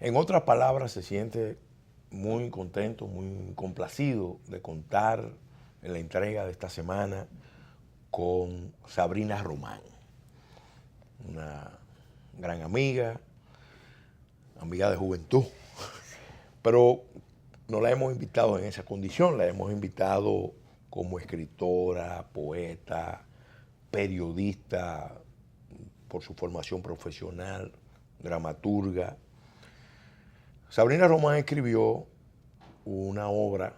En otras palabras, se siente muy contento, muy complacido de contar en la entrega de esta semana con Sabrina Román, una gran amiga, amiga de juventud, pero no la hemos invitado en esa condición, la hemos invitado como escritora, poeta, periodista por su formación profesional, dramaturga. Sabrina Román escribió una obra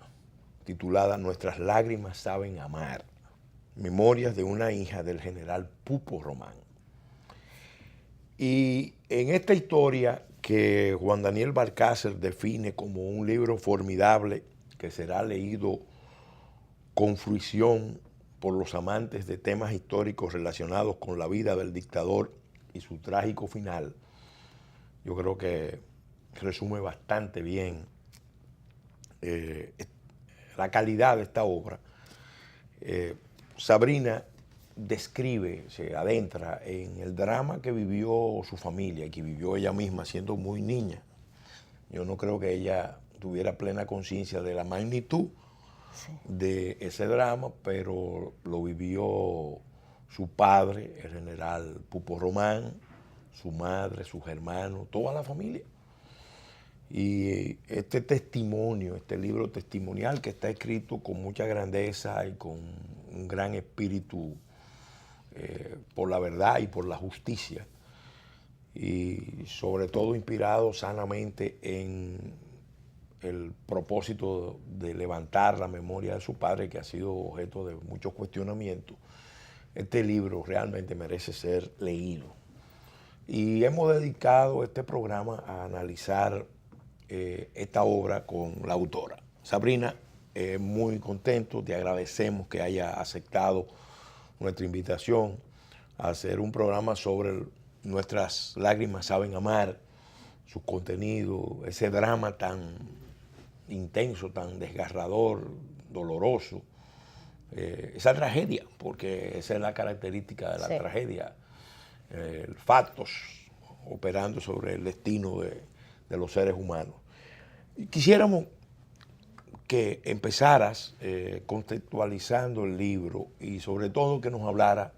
titulada Nuestras lágrimas saben amar, memorias de una hija del general Pupo Román. Y en esta historia que Juan Daniel Balcácer define como un libro formidable que será leído con fruición por los amantes de temas históricos relacionados con la vida del dictador y su trágico final, yo creo que resume bastante bien la calidad de esta obra. Sabrina describe, se adentra en el drama que vivió su familia y que vivió ella misma siendo muy niña. Yo no creo que ella tuviera plena conciencia de la magnitud de ese drama, pero lo vivió su padre, el general Pupo Román, su madre, sus hermanos, toda la familia. Y este testimonio, este libro testimonial que está escrito con mucha grandeza y con un gran espíritu por la verdad y por la justicia, y sobre todo inspirado sanamente en el propósito de levantar la memoria de su padre, que ha sido objeto de muchos cuestionamientos. Este libro realmente merece ser leído. Y hemos dedicado este programa a analizar esta obra con la autora. Sabrina, muy contento, te agradecemos que haya aceptado nuestra invitación a hacer un programa sobre Nuestras lágrimas saben amar, su contenido, ese drama tan intenso, tan desgarrador, doloroso, esa tragedia, porque esa es la característica de la tragedia, factos operando sobre el destino de los seres humanos. Y quisiéramos que empezaras contextualizando el libro y sobre todo que nos hablara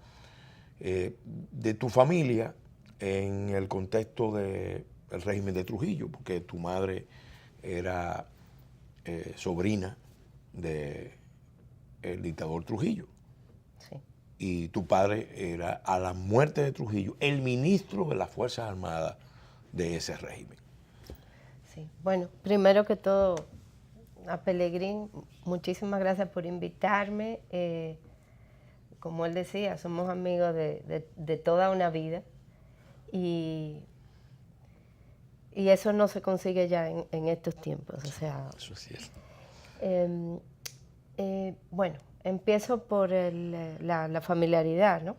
de tu familia en el contexto del régimen de Trujillo, porque tu madre era sobrina del dictador Trujillo. Sí. Y tu padre era, a la muerte de Trujillo, el ministro de las Fuerzas Armadas de ese régimen. Sí. Bueno, primero que todo, a Pelegrín, muchísimas gracias por invitarme. Como él decía, somos amigos de toda una vida y eso no se consigue ya en estos tiempos. O sea, eso es cierto. Bueno, empiezo por la familiaridad, ¿no?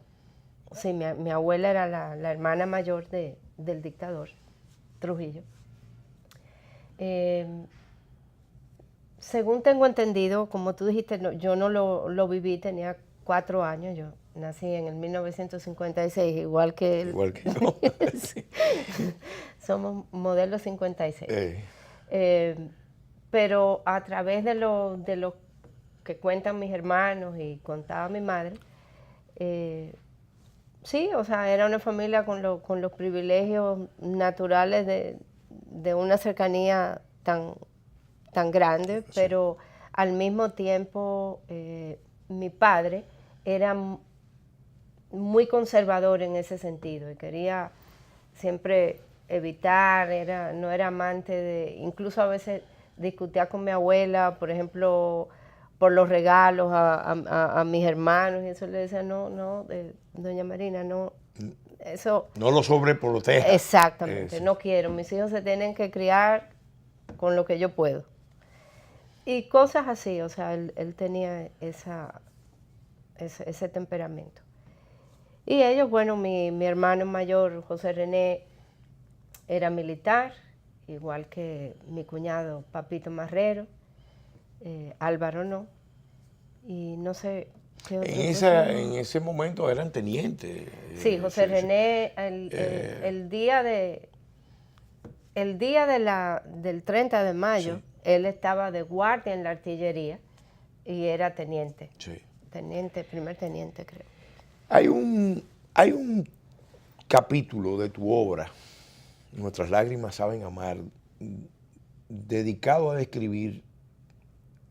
Sí, mi abuela era la hermana mayor del dictador Trujillo. Según tengo entendido, como tú dijiste, no, yo no lo viví, tenía 4 años, yo nací en el 1956, igual que él. Igual que yo. Sí. Somos modelo 56. Eh, Pero a través de lo que cuentan mis hermanos y contaba mi madre, sí, o sea, era una familia con los privilegios naturales de una cercanía tan grande, sí. Pero al mismo tiempo mi padre era muy conservador en ese sentido y quería siempre evitar, no era amante de, incluso a veces discutía con mi abuela, por ejemplo, por los regalos a mis hermanos, y eso le decía, no, doña Marina, no, eso... No lo sobreproteja. Exactamente, no quiero, mis hijos se tienen que criar con lo que yo puedo. Y cosas así, o sea, él tenía ese temperamento. Y ellos, bueno, mi hermano mayor, José René, era militar, igual que mi cuñado Papito Marrero, Álvaro no, y no sé qué otro. En ese momento eran tenientes. Sí, José René, el día de el día del 30 de mayo, Sí. él estaba de guardia en la artillería y era teniente. Sí. Primer teniente, creo. Hay un capítulo de tu obra, Nuestras lágrimas saben amar, dedicado a describir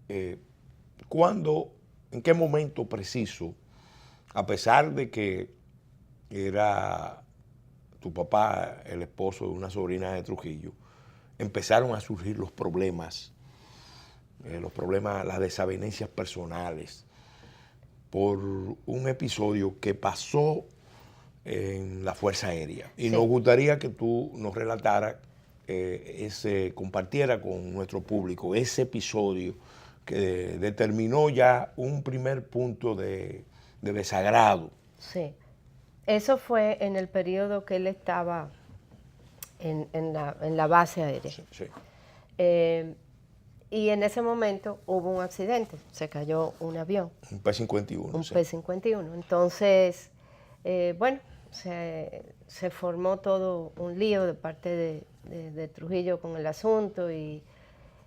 en qué momento preciso, a pesar de que era tu papá el esposo de una sobrina de Trujillo, empezaron a surgir los problemas, las desavenencias personales, por un episodio que pasó en la Fuerza Aérea. Y Sí. nos gustaría que tú nos relataras, compartiera con nuestro público ese episodio que determinó ya un primer punto de desagrado. Sí. Eso fue en el periodo que él estaba en la base aérea. Sí, sí. Y en ese momento hubo un accidente, se cayó un avión. Un P-51. Un sí. P-51. Entonces, bueno, se formó todo un lío de parte de Trujillo con el asunto y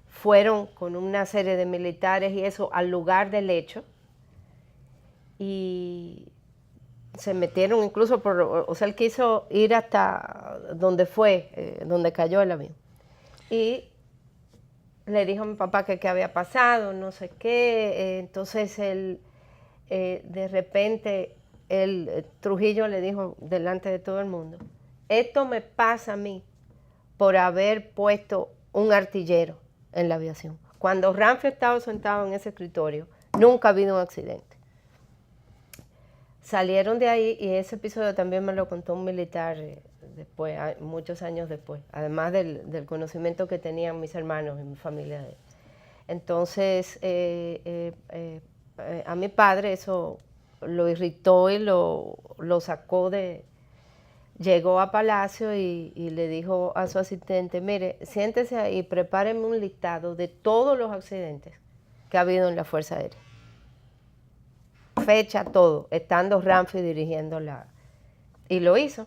fueron con una serie de militares y eso al lugar del hecho y se metieron incluso o sea, él quiso ir hasta donde donde cayó el avión. Y le dijo a mi papá que qué había pasado, no sé qué. Entonces él, de repente, Trujillo le dijo delante de todo el mundo, esto me pasa a mí por haber puesto un artillero en la aviación. Cuando Ramfi estaba sentado en ese escritorio, nunca ha habido un accidente. Salieron de ahí y ese episodio también me lo contó un militar después, muchos años después, además del conocimiento que tenían mis hermanos y mi familia de él. Entonces, a mi padre eso lo irritó y lo sacó llegó a Palacio y le dijo a su asistente, mire, siéntese ahí y prepáreme un listado de todos los accidentes que ha habido en la Fuerza Aérea. Fecha, todo, estando Ramfi dirigiendo y lo hizo.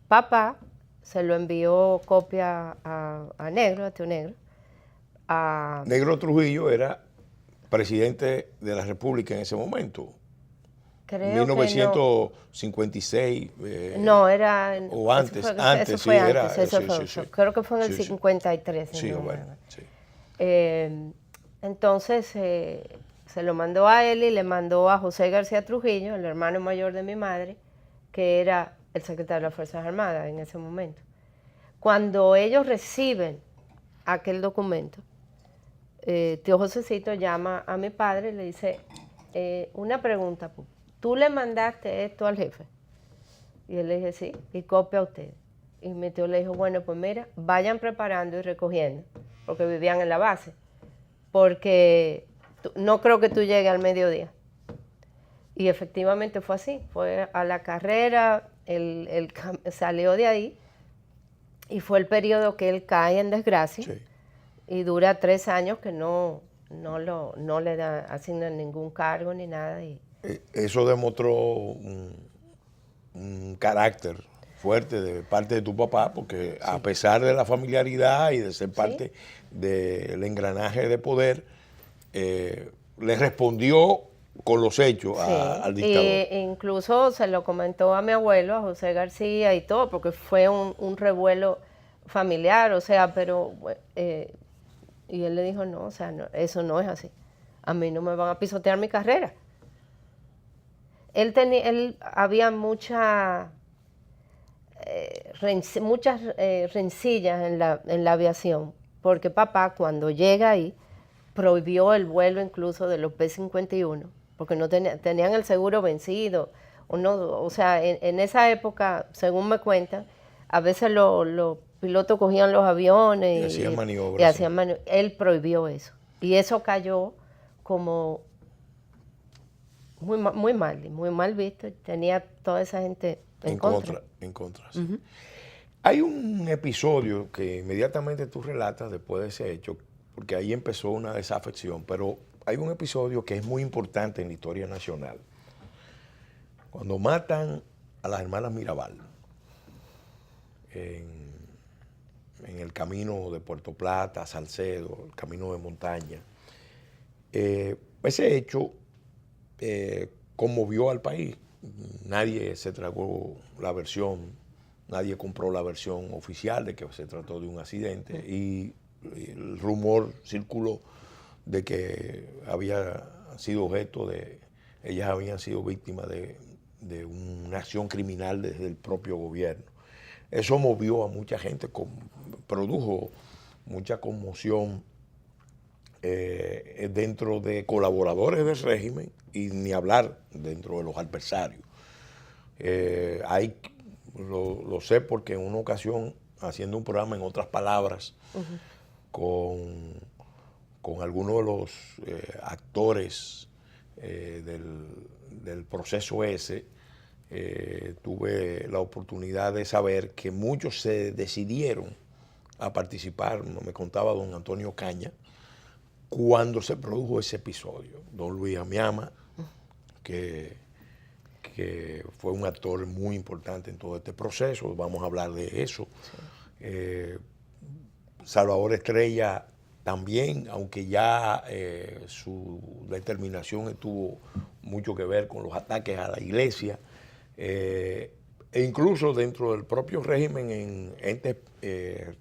Papá se lo envió copia a Negro, a Tío Negro. Negro Trujillo era presidente de la República en ese momento. Creo 1956. No, era... O antes, eso fue antes. Sí. Creo que fue en el Sí. 53. Sí, no, bueno, sí. Entonces se lo mandó a él y le mandó a José García Trujillo, el hermano mayor de mi madre, que era el secretario de las Fuerzas Armadas en ese momento. Cuando ellos reciben aquel documento, tío Josecito llama a mi padre y le dice, una pregunta, ¿tú le mandaste esto al jefe? Y él le dije, sí, y copia a usted. Y mi tío le dijo, bueno, pues mira, vayan preparando y recogiendo, porque vivían en la base, porque no creo que tú llegues al mediodía. Y efectivamente fue así, fue a la carrera, él salió de ahí, y fue el periodo que él cae en desgracia, Sí. y dura 3 años que no le asignan ningún cargo ni nada. Eso demostró un carácter fuerte de parte de tu papá, porque a pesar de la familiaridad y de ser parte del engranaje de poder, le respondió con los hechos al dictador. E incluso se lo comentó a mi abuelo, a José García y todo, porque fue un revuelo familiar, o sea, pero... y él le dijo, no, o sea, no, eso no es así. A mí no me van a pisotear mi carrera. Había muchas rencillas en la aviación, porque papá cuando llega ahí prohibió el vuelo incluso de los P-51, porque no tenían el seguro vencido. O sea, en esa época, según me cuentan, a veces los pilotos cogían los aviones y hacían maniobras. Él prohibió eso. Y eso cayó como muy mal visto. Tenía toda esa gente en contra. En contra, sí. Hay un episodio que inmediatamente tú relatas después de ese hecho, porque ahí empezó una desafección, pero hay un episodio que es muy importante en la historia nacional. Cuando matan a las hermanas Mirabal en el camino de Puerto Plata, Salcedo, el camino de montaña. Ese hecho conmovió al país. Nadie se tragó la versión, nadie compró la versión oficial de que se trató de un accidente y el rumor circuló de que había sido objeto de, ellas habían sido víctimas de una acción criminal desde el propio gobierno. Eso movió a mucha gente, produjo mucha conmoción dentro de colaboradores del régimen y ni hablar dentro de los adversarios. Lo sé porque en una ocasión, haciendo un programa en otras palabras, con algunos de los actores del proceso ese, tuve la oportunidad de saber que muchos se decidieron a participar, me contaba don Antonio Caña, cuando se produjo ese episodio. Don Luis Amiama, que fue un actor muy importante en todo este proceso, vamos a hablar de eso. Sí. Salvador Estrella también, aunque ya su determinación tuvo mucho que ver con los ataques a la iglesia, e incluso dentro del propio régimen, en entes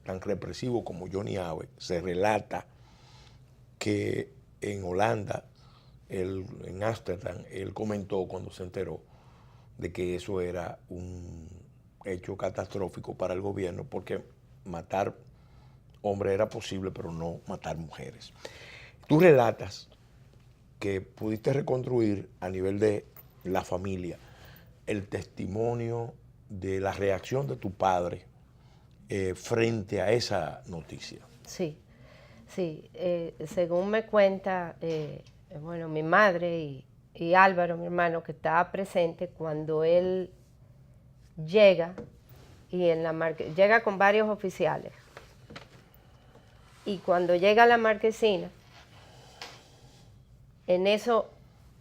tan represivos como Johnny Abe, se relata que en Holanda, en Ámsterdam, él comentó cuando se enteró de que eso era un hecho catastrófico para el gobierno, porque matar hombres era posible, pero no matar mujeres. Tú relatas que pudiste reconstruir a nivel de la familia el testimonio de la reacción de tu padre frente a esa noticia. Sí, sí. Según me cuenta, bueno, mi madre y Álvaro, mi hermano, que estaba presente cuando él llega, y llega con varios oficiales. Y cuando llega a la marquesina, en eso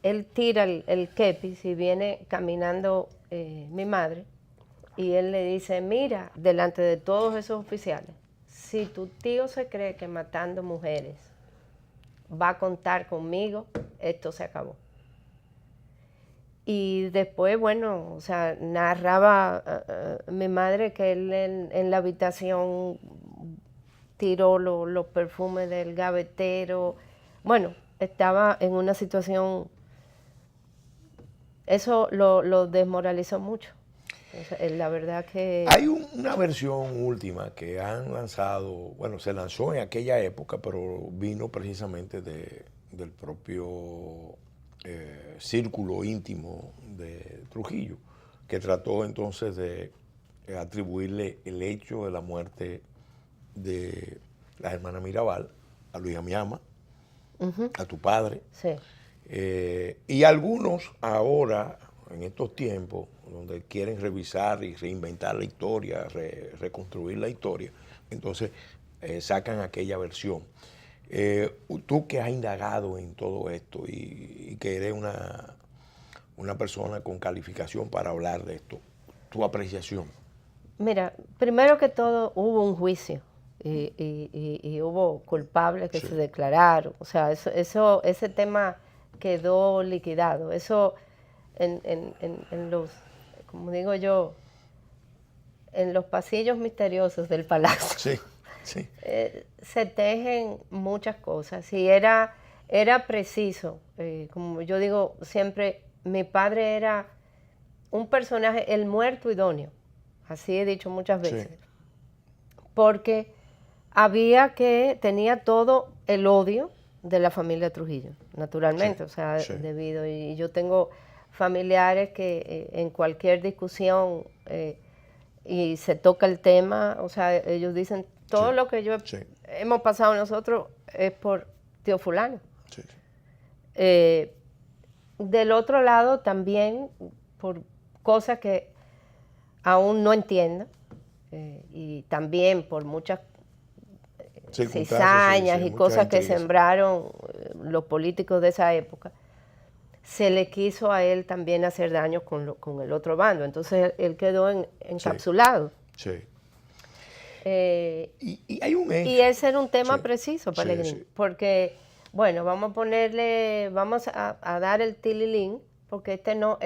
él tira el kepis y viene caminando mi madre, y él le dice: mira, delante de todos esos oficiales, si tu tío se cree que matando mujeres va a contar conmigo, esto se acabó. Y después, bueno, o sea, narraba mi madre que él en la habitación tiró los perfumes del gavetero. Bueno, estaba en una situación, eso lo desmoralizó mucho. O sea, la verdad que... Hay una versión última que han lanzado, bueno, se lanzó en aquella época, pero vino precisamente del propio círculo íntimo de Trujillo, que trató entonces de atribuirle el hecho de la muerte de la hermana Mirabal a Luis Amiama, a tu padre. Sí. Y algunos ahora, en estos tiempos, donde quieren revisar y reinventar la historia, reconstruir la historia, entonces sacan aquella versión. Tú que has indagado en todo esto y que eres una persona con calificación para hablar de esto, tu apreciación. Mira, primero que todo hubo un juicio y hubo culpables que se declararon. O sea, ese tema quedó liquidado. Eso en los, como digo yo, en los pasillos misteriosos del palacio. Sí, sí. Se tejen muchas cosas y era preciso, como yo digo siempre, mi padre era un personaje, el muerto idóneo, así he dicho muchas veces, sí. Porque tenía todo el odio de la familia Trujillo, naturalmente, sí, o sea, sí. Debido, y yo tengo familiares que en cualquier discusión y se toca el tema, o sea, ellos dicen, todo sí, lo que hemos pasado nosotros es por tío fulano. Sí. Del otro lado también, por cosas que aún no entiendo, y también por muchas cizañas y cosas que sembraron los políticos de esa época, se le quiso a él también hacer daño con el otro bando. Entonces él quedó encapsulado. Sí. Y hay un hecho. Y ese era un tema Sí, preciso, sí, Pellegrini, sí. porque, bueno, vamos a dar el tililín, porque este no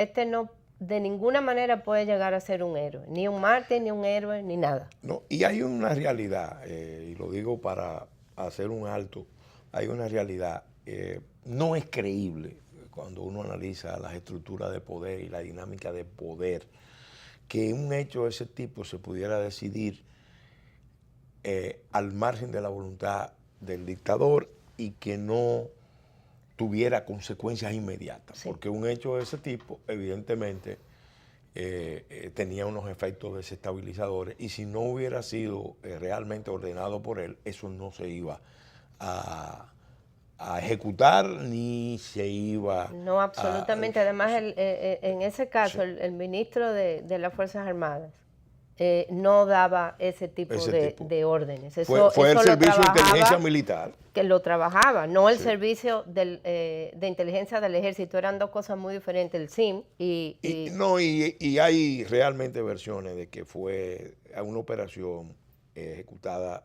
de ninguna manera puede llegar a ser un héroe, ni un mártir, ni un héroe, ni nada. No, y hay una realidad, y lo digo para hacer un alto, hay una realidad. No es creíble cuando uno analiza las estructuras de poder y la dinámica de poder, que un hecho de ese tipo se pudiera decidir al margen de la voluntad del dictador y que no tuviera consecuencias inmediatas, Sí. porque un hecho de ese tipo evidentemente tenía unos efectos desestabilizadores y si no hubiera sido realmente ordenado por él, eso no se iba a ejecutar ni se iba No, a... absolutamente. Además, en ese caso, Sí, el ministro de las Fuerzas Armadas no daba ese tipo ese tipo. de órdenes. Fue el Eso lo servicio de inteligencia trabajaba, militar. que lo trabajaba, no el Sí. servicio de inteligencia del ejército, eran dos cosas muy diferentes, el SIM Y hay realmente versiones de que fue una operación ejecutada,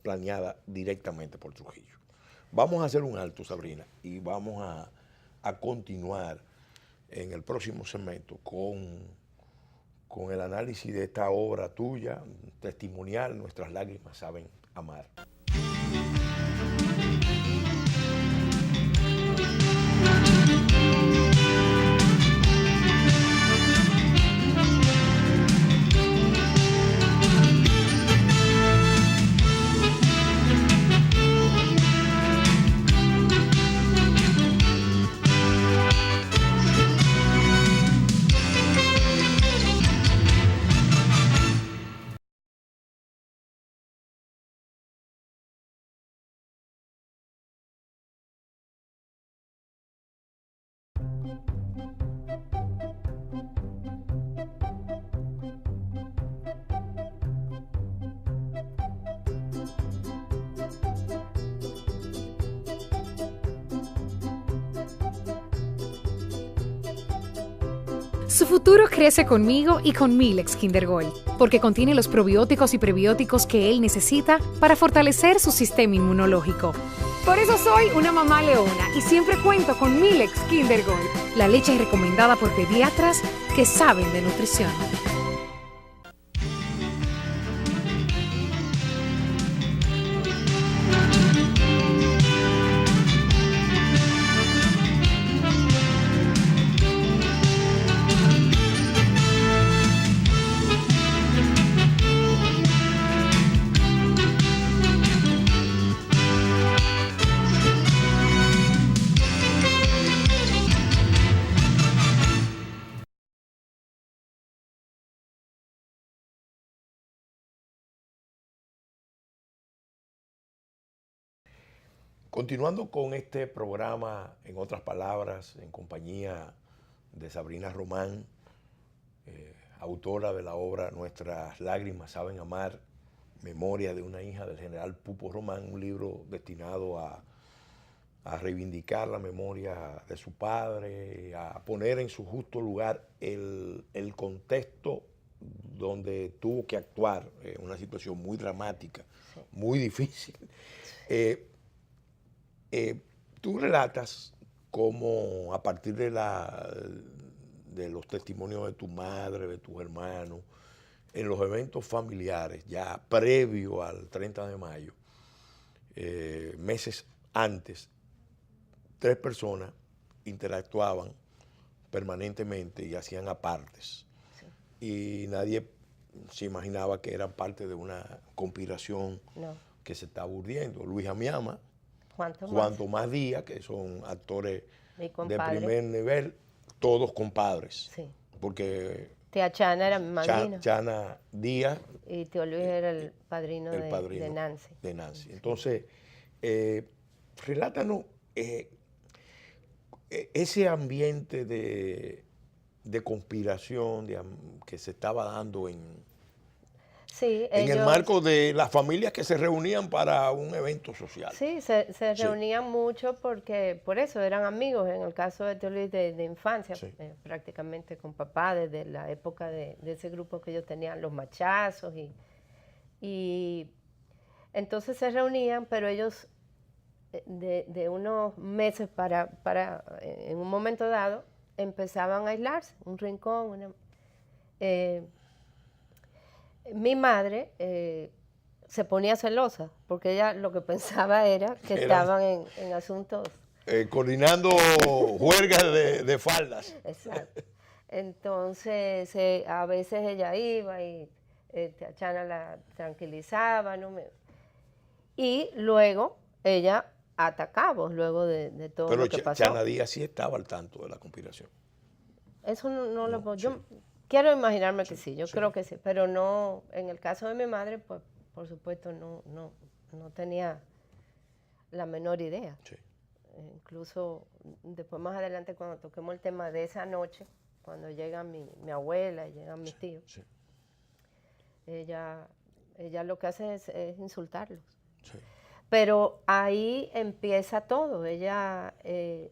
planeada directamente por Trujillo. Vamos a hacer un alto, Sabrina, y vamos a continuar en el próximo segmento con el análisis de esta obra tuya, testimonial, Nuestras lágrimas saben amar. Su futuro crece conmigo y con Milex Kinder Gold, porque contiene los probióticos y prebióticos que él necesita para fortalecer su sistema inmunológico. Por eso soy una mamá leona y siempre cuento con Milex Kinder Gold, la leche recomendada por pediatras que saben de nutrición. Continuando con este programa, en otras palabras, en compañía de Sabrina Román, autora de la obra Nuestras lágrimas saben amar, memoria de una hija del general Pupo Román, un libro destinado a reivindicar la memoria de su padre, a poner en su justo lugar el contexto donde tuvo que actuar, una situación muy dramática, sí, muy difícil. Tú relatas cómo a partir de los testimonios de tu madre, de tus hermanos, en los eventos familiares, ya previo al 30 de mayo, meses antes, 3 personas interactuaban permanentemente y hacían apartes. Sí. Y nadie se imaginaba que eran parte de una conspiración que se estaba urdiendo. Luis Amiama, Juan Tomás Díaz, que son actores de primer nivel, todos compadres. Sí. Porque tía Chana era mi madrina. Chana Díaz. Y tío Luis era el padrino, de Nancy. De Nancy. Entonces, relátanos ese ambiente de conspiración que se estaba dando en el marco de las familias que se reunían para un evento social. Sí, se reunían mucho porque por eso eran amigos, en el caso de Tío Luis de infancia, sí, prácticamente con papá, desde la época de ese grupo que ellos tenían, los machazos, Y entonces se reunían, pero ellos de unos meses en un momento dado, empezaban a aislarse, un rincón. Mi madre se ponía celosa, porque ella lo que pensaba era que estaban en asuntos... coordinando juergas de faldas. Exacto. Entonces, a veces ella iba y Chana la tranquilizaba, y luego ella atacaba, luego de todo Pero lo que pasó. Chana Díaz sí estaba al tanto de la conspiración. Eso no lo puedo. Sí. Yo quiero imaginarme que sí, yo creo que sí, pero no, en el caso de mi madre, pues por supuesto no tenía la menor idea. Sí. Incluso después más adelante cuando toquemos el tema de esa noche, cuando llega mi abuela y llegan mis tíos, Sí. ella lo que hace es insultarlos. Sí. Pero ahí empieza todo. Ella,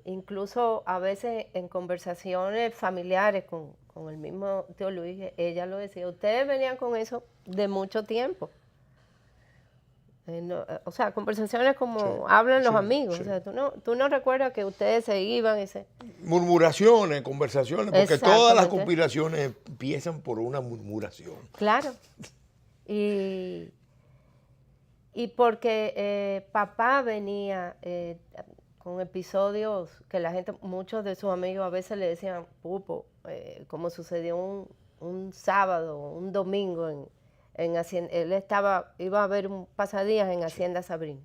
incluso a veces en conversaciones familiares con el mismo tío Luis, ella lo decía, ustedes venían con eso de mucho tiempo. O sea, conversaciones como Sí, hablan los sí, amigos. sí. O sea, tú no recuerdas que ustedes se iban y se... Murmuraciones, conversaciones, porque todas las Exactamente. conspiraciones empiezan por una murmuración. Claro. Y porque papá venía con episodios que la gente, muchos de sus amigos a veces le decían, Pupo, como sucedió un sábado, un domingo en Hacienda, él iba a ver un pasadías en Hacienda Sabrina.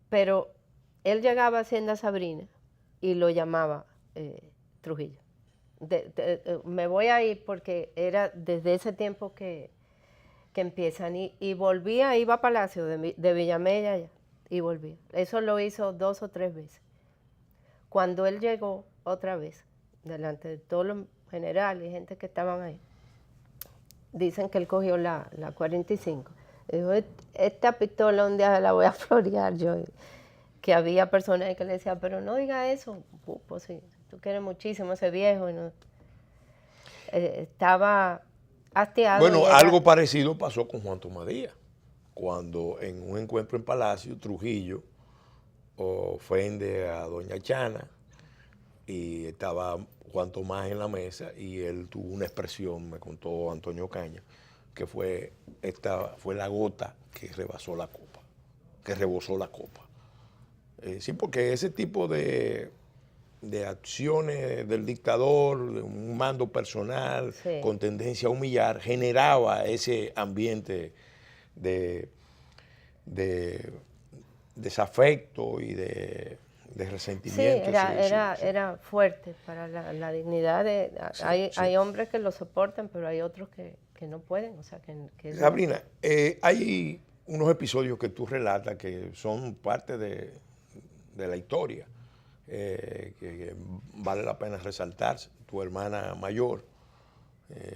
Pero él llegaba a Hacienda Sabrina y lo llamaba Trujillo. Me voy a ir porque era desde ese tiempo que empiezan y volvía, iba a Palacio de Villamella allá, y volvía. Eso lo hizo 2 o 3 veces. Cuando él llegó otra vez, delante de todos los generales y gente que estaban ahí, dicen que él cogió la 45. Dijo, esta pistola un día la voy a florear yo. Que había personas que le decían, pero no diga eso, Pupo, si tú quieres muchísimo ese viejo. Y no, estaba hastiado. Bueno, algo parecido pasó con Juan Tomás Díaz, cuando en un encuentro en Palacio, Trujillo ofende a doña Chana y estaba Juan Tomás en la mesa y él tuvo una expresión, me contó Antonio Caña, que fue la gota que rebasó la copa, que rebosó la copa. Sí, porque ese tipo de acciones del dictador, de un mando personal, sí, con tendencia a humillar, generaba ese ambiente de desafecto y de resentimiento. Sí, era fuerte para la dignidad de... Hay hombres que lo soportan, pero hay otros que no pueden. O sea, que Sabrina, hay unos episodios que tú relatas que son parte de la historia, que vale la pena resaltar. Tu hermana mayor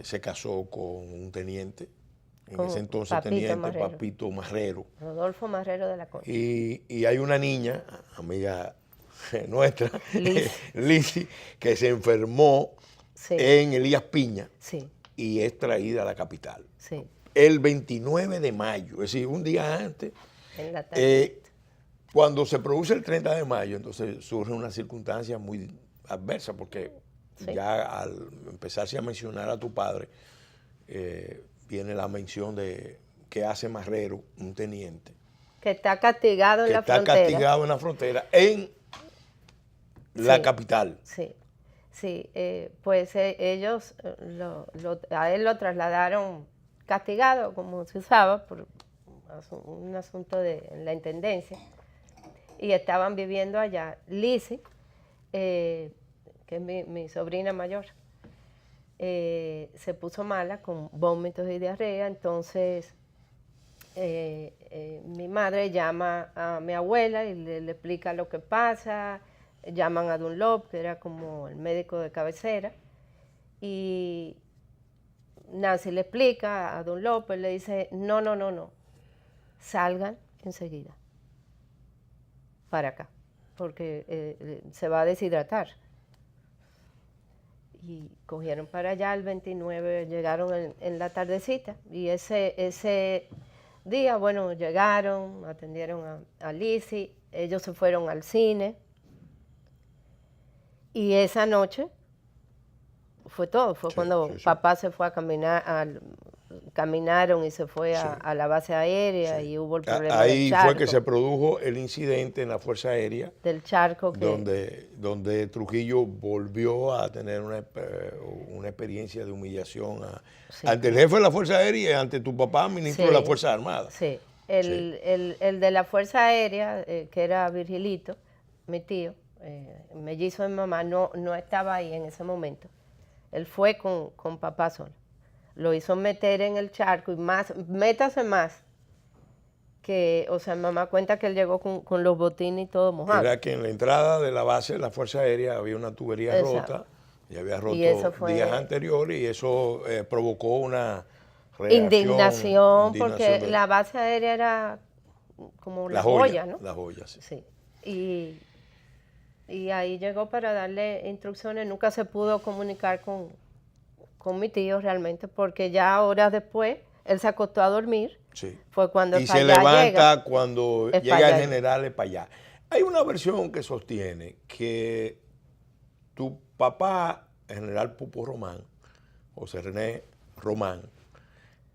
se casó con un teniente, en ese entonces Papito teniente Marrero. Papito Marrero. Rodolfo Marrero de la Concha. Y hay una niña, amiga nuestra, Lizzy, que se enfermó Sí. en Elías Piña Sí, y es traída a la capital. sí, El 29 de mayo, es decir, un día antes, en la tarde. cuando se produce el 30 de mayo, entonces surge una circunstancia muy adversa, porque Sí. ya al empezarse a mencionar a tu padre, viene la mención de que hace Marrero, un teniente, Que está castigado en que la está frontera. castigado en la frontera, en la Sí. capital. Sí, sí, pues ellos a él lo trasladaron castigado, como se usaba, por un asunto en la intendencia, y estaban viviendo allá. Lizzy, que es mi sobrina mayor, se puso mala con vómitos y diarrea, entonces mi madre llama a mi abuela y le explica lo que pasa. Llaman a Dunlop, que era como el médico de cabecera, y Nancy le explica a Dunlop, él le dice, no, salgan enseguida para acá, porque se va a deshidratar. y cogieron para allá el 29, llegaron en la tardecita. Y ese día, bueno, llegaron, atendieron a Lizzy, ellos se fueron al cine. Y esa noche fue todo, fue cuando papá se fue a caminar, caminaron y se fue a la base aérea y hubo el problema ahí del charco. fue que se produjo el incidente en la Fuerza Aérea. Del charco. Donde Trujillo volvió a tener una experiencia de humillación ante el jefe de la Fuerza Aérea y ante tu papá, ministro de las Fuerzas Armadas. Sí, el de la Fuerza Aérea, que era Virgilito, mi tío, mellizo de mi mamá, no estaba ahí en ese momento. Él fue con papá solo. Lo hizo meter en el charco y métase más. O sea, mamá cuenta que él llegó con los botines y todo mojado. Era que en la entrada de la base de la Fuerza Aérea había una tubería rota, y había roto días anteriores, y eso provocó una reacción. Indignación, porque la base aérea era como la joya, ¿no? La joya, sí. Sí. Y ahí llegó para darle instrucciones. Nunca se pudo comunicar con mi tío realmente, porque ya horas después él se acostó a dormir. Sí. Fue cuando y se levanta cuando llega el general Espaillá. Hay una versión que sostiene que tu papá, el general Pupo Román, José René Román,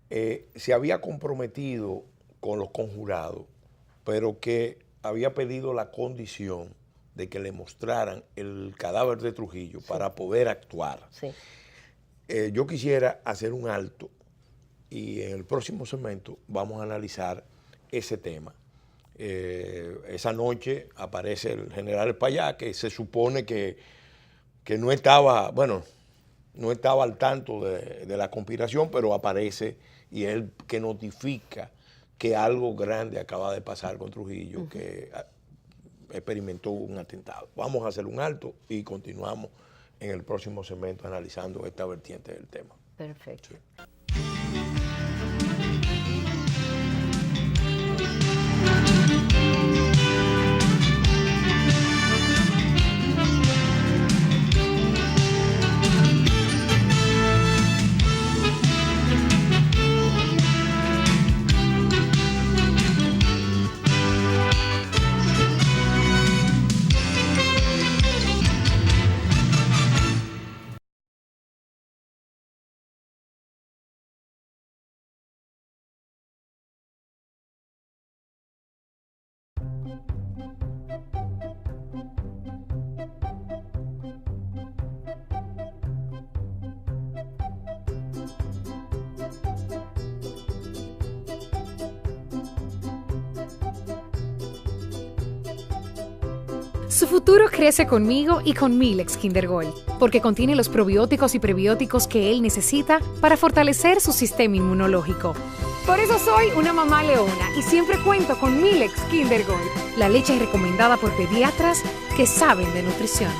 se había comprometido con los conjurados, pero que había pedido la condición de que le mostraran el cadáver de Trujillo para poder actuar. Sí. Yo quisiera hacer un alto y en el próximo segmento vamos a analizar ese tema. Esa noche aparece el general Espaillá, que se supone que no estaba, no estaba al tanto de la conspiración, pero aparece y él que notifica que algo grande acaba de pasar con Trujillo, que experimentó un atentado. Vamos a hacer un alto y continuamos en el próximo segmento analizando esta vertiente del tema. Perfecto. Sí. Su futuro crece conmigo y con Milex Kinder Gold, porque contiene los probióticos y prebióticos que él necesita para fortalecer su sistema inmunológico. Por eso soy una mamá leona y siempre cuento con Milex Kinder Gold, la leche recomendada por pediatras que saben de nutrición.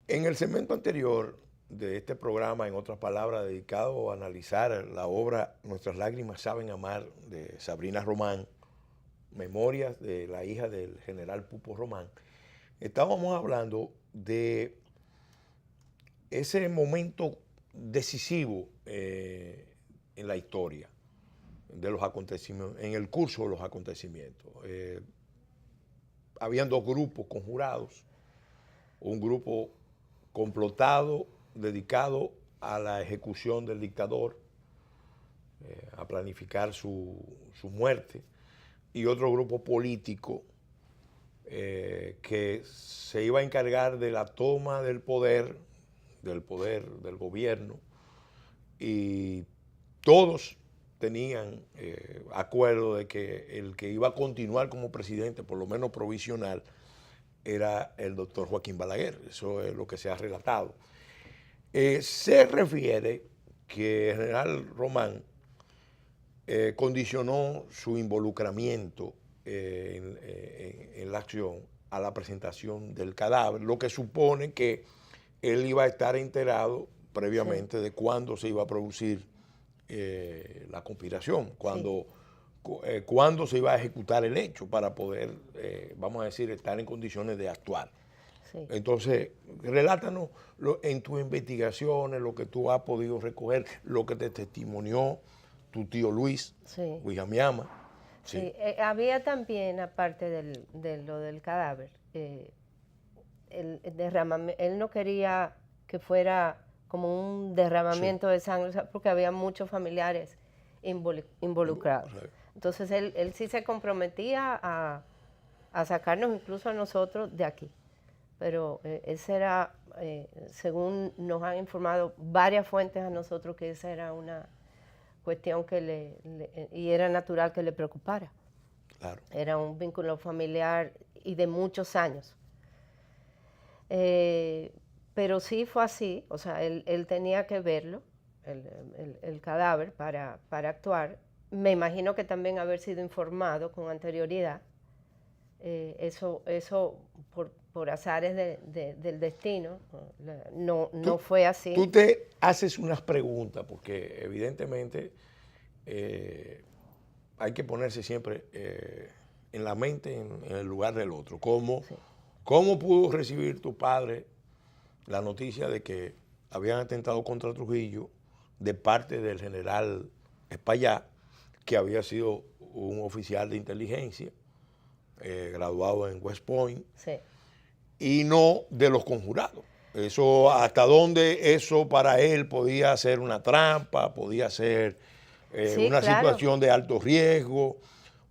En el segmento anterior de este programa, en otras palabras, dedicado a analizar la obra Nuestras lágrimas saben amar de Sabrina Román, Memorias de la hija del general Pupo Román, estábamos hablando de ese momento decisivo en la historia de los acontecimientos, en el curso de los acontecimientos. Habían dos grupos conjurados, un grupo complotado, dedicado a la ejecución del dictador, a planificar su muerte, y otro grupo político que se iba a encargar de la toma del poder del gobierno, y todos tenían acuerdo de que el que iba a continuar como presidente, por lo menos provisional, era el doctor Joaquín Balaguer. Eso es lo que se ha relatado. Se refiere que el general Román condicionó su involucramiento en la acción a la presentación del cadáver, lo que supone que él iba a estar enterado previamente de cuándo se iba a producir la conspiración, cuándo se iba a ejecutar el hecho para poder, vamos a decir, estar en condiciones de actuar. Sí. Entonces, relátanos en tus investigaciones, lo que tú has podido recoger, lo que te testimonió tu tío Luis, Sí. Guijamiama. Sí, había también, aparte de lo del cadáver, el derramamiento. Él no quería que fuera como un derramamiento de sangre, o sea, porque había muchos familiares involucrados. Entonces él sí se comprometía a sacarnos incluso a nosotros de aquí. Pero ese era, según nos han informado varias fuentes a nosotros, que esa era una cuestión que y era natural que le preocupara. Claro. Era un vínculo familiar y de muchos años. Pero sí fue así, o sea, él tenía que verlo, el cadáver, para actuar. Me imagino que también haber sido informado con anterioridad. Eso por azares del destino, no fue así. Tú te haces unas preguntas, porque evidentemente hay que ponerse siempre en la mente, en el lugar del otro. ¿Cómo pudo recibir tu padre la noticia de que habían atentado contra Trujillo de parte del general Espaillá, que había sido un oficial de inteligencia, graduado en West Point, Sí. y no de los conjurados? Eso, ¿hasta dónde eso para él podía ser una trampa, podía ser Sí, una claro. situación de alto riesgo,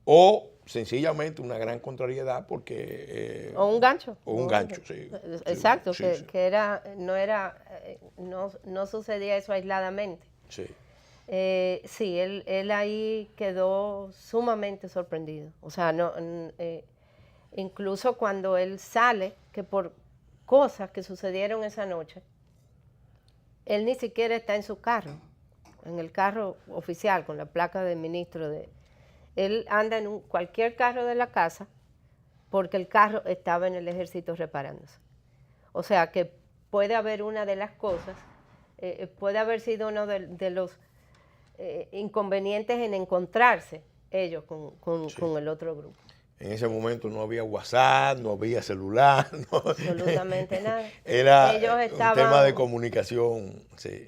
o sencillamente una gran contrariedad porque... O un gancho. O un gancho, sí. Exacto, Sí, sí. que no sucedía eso aisladamente. Sí. Sí, él ahí quedó sumamente sorprendido. O sea, incluso cuando él sale, que por cosas que sucedieron esa noche, él ni siquiera está en su carro, en el carro oficial, con la placa del ministro. Él anda en cualquier carro de la casa, porque el carro estaba en el ejército reparándose. O sea que puede haber una de las cosas, puede haber sido uno de los inconvenientes en encontrarse ellos con el otro grupo. En ese momento no había WhatsApp, no había celular. No, Absolutamente nada. Era Ellos un estaban, tema de comunicación. Sí.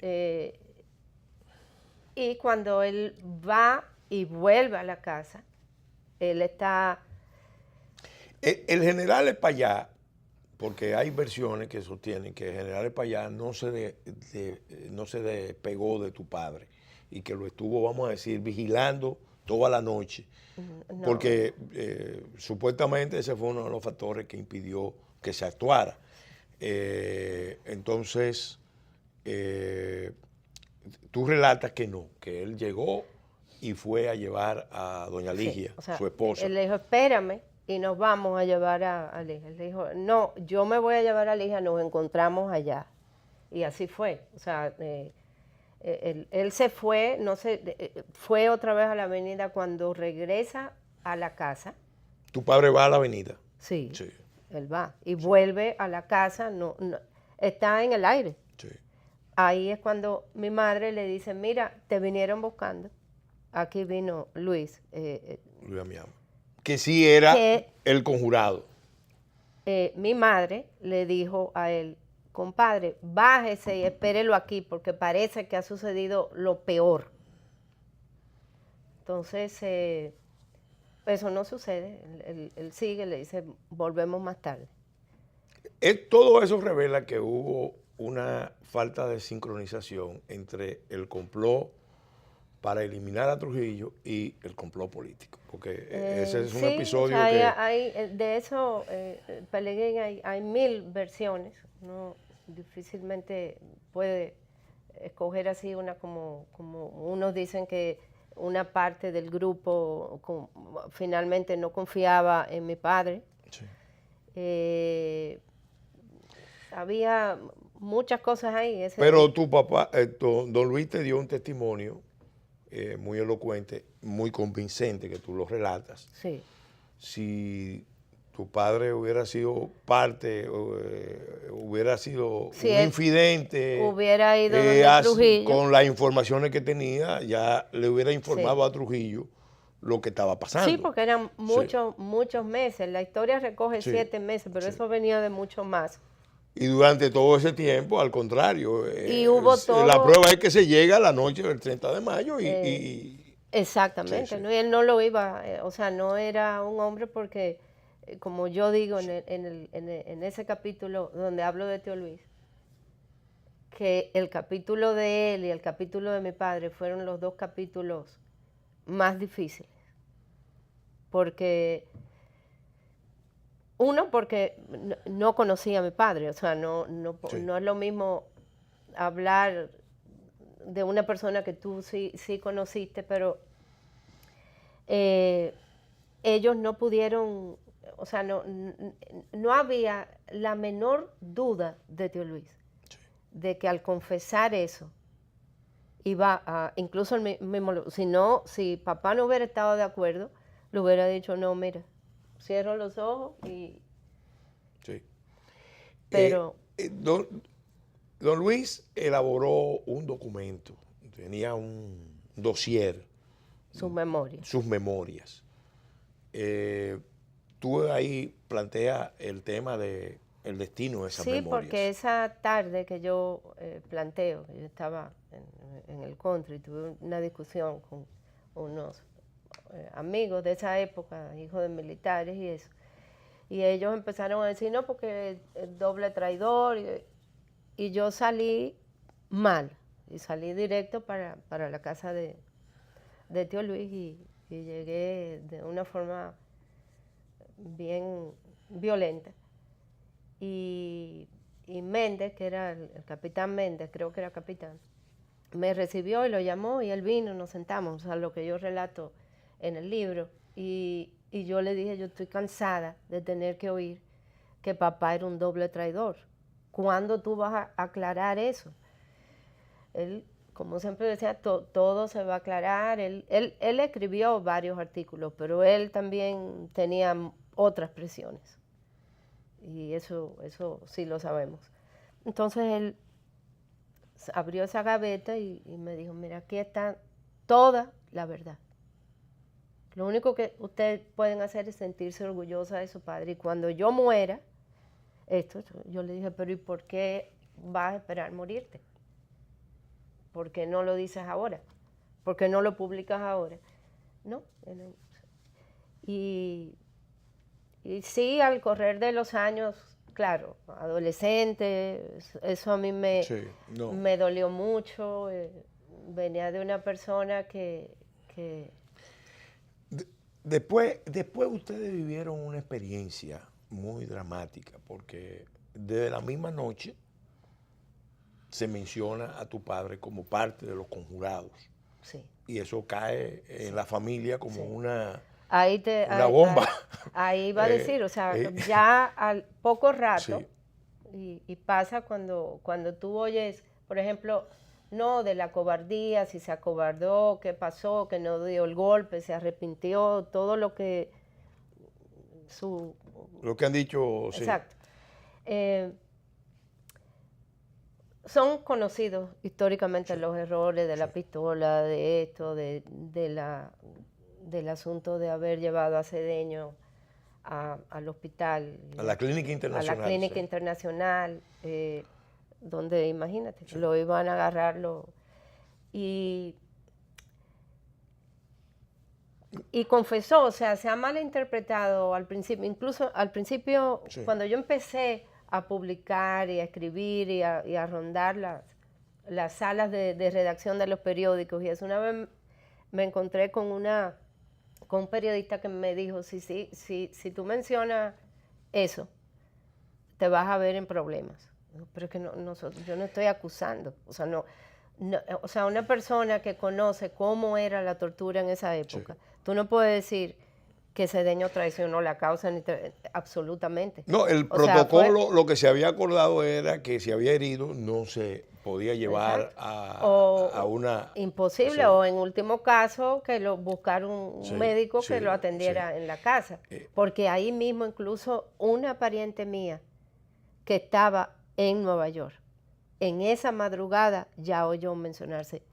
Y cuando él va y vuelve a la casa, él está... El general Espaillá, porque hay versiones que sostienen que el general Espaillá no se despegó de tu padre y que lo estuvo, vamos a decir, vigilando toda la noche. No. Porque supuestamente ese fue uno de los factores que impidió que se actuara. Entonces, tú relatas que no, que él llegó y fue a llevar a doña Ligia, Sí, o sea, su esposa. Él le dijo, espérame y nos vamos a llevar a Ligia. Él dijo, no, yo me voy a llevar a Ligia, nos encontramos allá. Y así fue. O sea, él se fue, fue otra vez a la avenida. Cuando regresa a la casa. ¿Tu padre va a la avenida? Sí, Sí. él va y vuelve a la casa, está en el aire. Sí. Ahí es cuando mi madre le dice, mira, te vinieron buscando. Aquí vino Luis. Luis Amiamo. Que sí era el conjurado. Mi madre le dijo a él, compadre, bájese y espérelo aquí porque parece que ha sucedido lo peor. Entonces, eso no sucede. Él sigue, le dice, volvemos más tarde. Todo eso revela que hubo una falta de sincronización entre el complot para eliminar a Trujillo y el complot político. Porque ese es un episodio o sea, que... de eso, Pelegrín, hay 1000 versiones. No, difícilmente puede escoger así una como unos dicen que una parte del grupo finalmente no confiaba en mi padre. Sí. Había muchas cosas ahí. Pero tu papá, don Luis te dio un testimonio muy elocuente, muy convincente, que tú lo relatas. Sí. Si tu padre hubiera sido parte, hubiera sido Si un él infidente, hubiera ido donde Trujillo, con las informaciones que tenía, ya le hubiera informado a Trujillo lo que estaba pasando. sí, porque eran muchos meses. La historia recoge 7 meses, pero eso venía de mucho más. Y durante todo ese tiempo, al contrario, Y hubo todo, la prueba es que se llega a la noche del 30 de mayo exactamente, sí, sí. ¿no? Y él no lo iba, o sea, no era un hombre porque, como yo digo en ese capítulo donde hablo de Tío Luis, que el capítulo de él y el capítulo de mi padre fueron los 2 capítulos más difíciles. Porque, uno, porque no conocía a mi padre, o sea, no es lo mismo hablar de una persona que tú sí conociste, pero ellos no pudieron, o sea, no había la menor duda de Tío Luis, de que al confesar eso, iba a, incluso el mismo, si papá no hubiera estado de acuerdo, le hubiera dicho, no, mira, cierro los ojos y... Sí. Pero... Don Luis elaboró un documento, tenía un dossier. Sus memorias. Sus memorias. Tú ahí planteas el tema del destino de esas memorias. Sí, porque esa tarde que yo planteo, yo estaba en el country, tuve una discusión con unos amigos de esa época, hijos de militares y eso. Y ellos empezaron a decir, no, porque el doble traidor. Y yo salí mal, y salí directo para la casa de Tío Luis y llegué de una forma bien violenta. Y Méndez, que era el capitán Méndez, creo que era capitán, me recibió y lo llamó y él vino, nos sentamos, a lo que yo relato en el libro. Y yo le dije, yo estoy cansada de tener que oír que papá era un doble traidor. ¿Cuándo tú vas a aclarar eso? Él, como siempre decía, todo se va a aclarar. Él escribió varios artículos, pero él también tenía otras presiones. Y eso sí lo sabemos. Entonces él abrió esa gaveta y me dijo, mira, aquí está toda la verdad. Lo único que ustedes pueden hacer es sentirse orgullosa de su padre. Y cuando yo muera, yo le dije, pero ¿y por qué vas a esperar morirte? ¿Por qué no lo dices ahora? ¿Por qué no lo publicas ahora? No. Y sí, al correr de los años, claro, adolescente, eso a mí me dolió mucho. Venía de una persona que... Después ustedes vivieron una experiencia muy dramática, porque desde la misma noche se menciona a tu padre como parte de los conjurados. Sí. Y eso cae en la familia como una bomba. Ahí va a decir, o sea, ya al poco rato, y pasa cuando tú oyes, por ejemplo, no de la cobardía, si se acobardó, qué pasó, que no dio el golpe, se arrepintió, todo lo que lo que han dicho, sí. Exacto. Son conocidos históricamente los errores de la pistola, de esto, del asunto de haber llevado a Cedeño al hospital. A la clínica internacional. A la clínica internacional, donde, imagínate, lo iban a agarrarlo. Y confesó, o sea, se ha malinterpretado al principio, incluso al principio, cuando yo empecé a publicar y a escribir y a rondar las salas de redacción de los periódicos, y eso, una vez me encontré con un periodista que me dijo, si tú mencionas eso, te vas a ver en problemas. Pero es que yo no estoy acusando, o sea, no, No, o sea, una persona que conoce cómo era la tortura en esa época, tú no puedes decir que Cedeño traicionó la causa, absolutamente. No, el O sea, protocolo, lo que se había acordado era que si había herido no se podía llevar a una... imposible, sí. o en último caso, que buscar un Sí, médico que sí, lo atendiera sí. en la casa. Porque ahí mismo incluso una pariente mía que estaba en Nueva York, en esa madrugada ya oyó mencionarse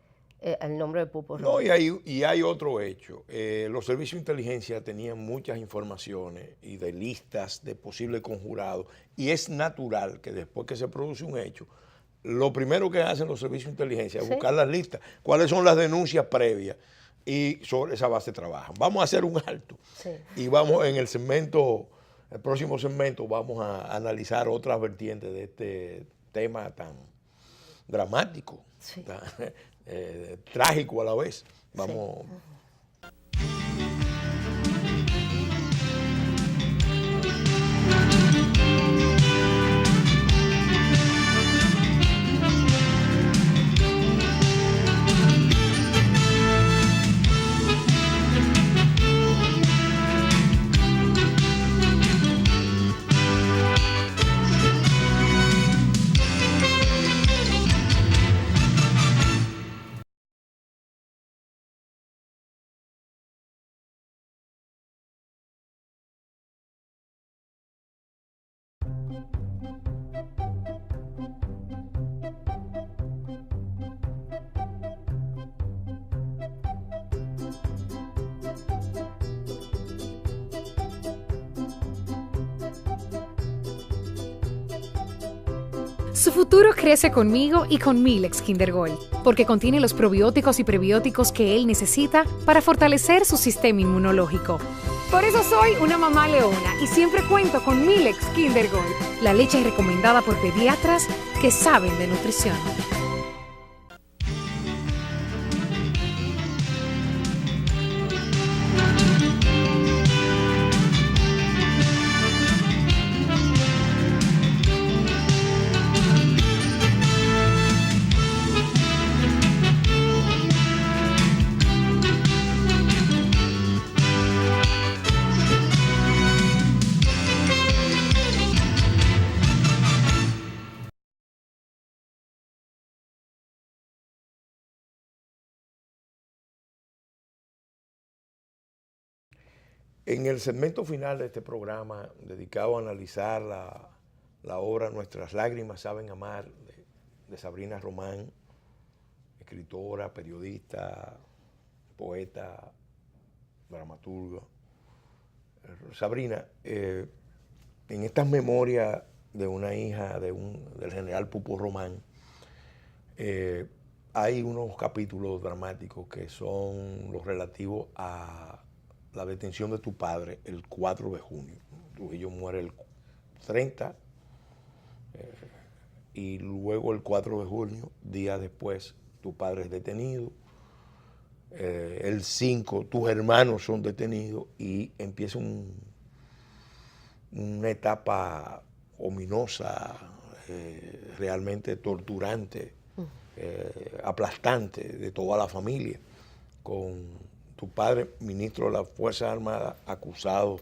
el nombre de Pupo No, Román. y hay otro hecho. Los servicios de inteligencia tenían muchas informaciones y de listas de posibles conjurados. Y es natural que después que se produce un hecho, lo primero que hacen los servicios de inteligencia es Sí. buscar las listas, cuáles son las denuncias previas y sobre esa base trabajan. Vamos a hacer un alto. Sí. Y vamos en el próximo segmento, vamos a analizar otras vertientes de este tema tan dramático, Sí. tan, trágico a la vez. Vamos. Sí. Su futuro crece conmigo y con Milex Kinder Gold, porque contiene los probióticos y prebióticos que él necesita para fortalecer su sistema inmunológico. Por eso soy una mamá leona y siempre cuento con Milex Kinder Gold, la leche recomendada por pediatras que saben de nutrición. En el segmento final de este programa, dedicado a analizar la obra Nuestras lágrimas saben amar, de Sabrina Román, escritora, periodista, poeta, dramaturga. Sabrina, en estas memorias de una hija del general Pupo Román, hay unos capítulos dramáticos que son los relativos a la detención de tu padre el 4 de junio. Trujillo muere el 30 y luego el 4 de junio, días después, tu padre es detenido. El 5, tus hermanos son detenidos y empieza una etapa ominosa, realmente torturante, aplastante de toda la familia, con tu padre, ministro de las Fuerzas Armadas, acusado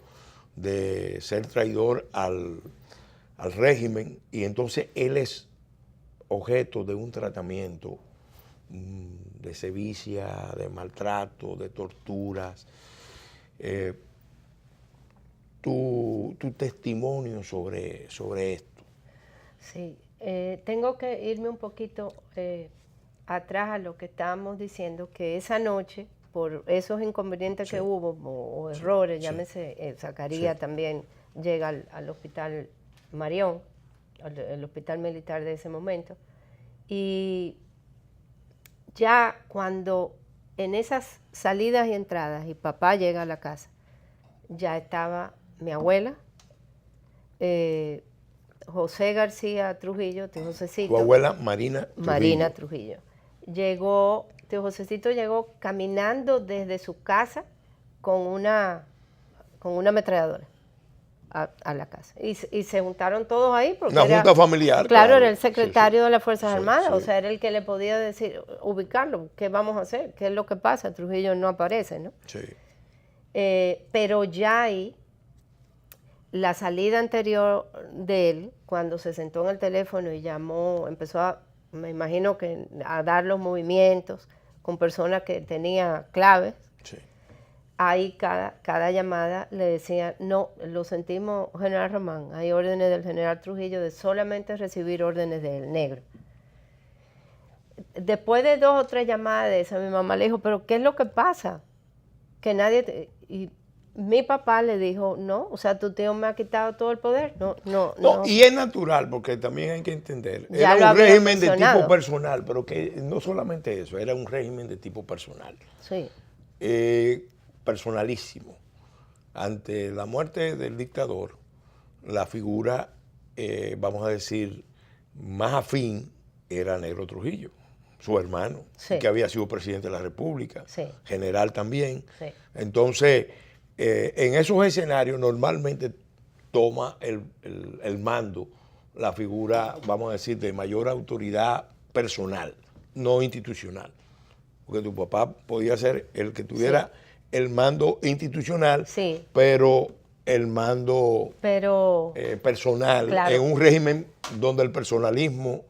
de ser traidor al régimen, y entonces él es objeto de un tratamiento de sevicia, de maltrato, de torturas. Tu testimonio sobre esto. Sí, tengo que irme un poquito atrás a lo que estábamos diciendo, que esa noche, por esos inconvenientes que hubo, o errores, llámese, Zacarías también llega al hospital Marión, al hospital militar de ese momento, y ya cuando en esas salidas y entradas, y papá llega a la casa, ya estaba mi abuela, José García Trujillo, tío Josecito. Tu abuela Marina Trujillo. Marina Trujillo. Llegó, tío Josecito llegó caminando desde su casa con una ametralladora. a la casa. Y se juntaron todos ahí. Porque una junta familiar. Claro, era el secretario de las Fuerzas Armadas, sí. o sea, era el que le podía decir, ubicarlo, ¿qué vamos a hacer? ¿Qué es lo que pasa? Trujillo no aparece, ¿no? Sí. Pero ya ahí, la salida anterior de él, cuando se sentó en el teléfono y llamó, empezó me imagino que a dar los movimientos con personas que tenía claves. Sí. Ahí cada llamada le decía, no, lo sentimos, general Román, hay órdenes del general Trujillo de solamente recibir órdenes del negro. Después de 2 o 3 llamadas de esa, mi mamá le dijo, pero ¿qué es lo que pasa? Que nadie... Y mi papá le dijo, no, o sea, tu tío me ha quitado todo el poder. No. Y es natural, porque también hay que entender, Ya era lo un había régimen de mencionado. tipo personal, pero que no solamente eso, era un régimen de tipo personal. Sí, Personalísimo. Ante la muerte del dictador, la figura, vamos a decir, más afín era Negro Trujillo, su hermano, Sí. que había sido presidente de la República, Sí. general también. Sí. Entonces, en esos escenarios normalmente toma el mando la figura, vamos a decir, de mayor autoridad personal, no institucional. Porque tu papá podía ser el que tuviera el mando institucional, Sí. pero el mando pero... personal, Claro. en un régimen donde el personalismo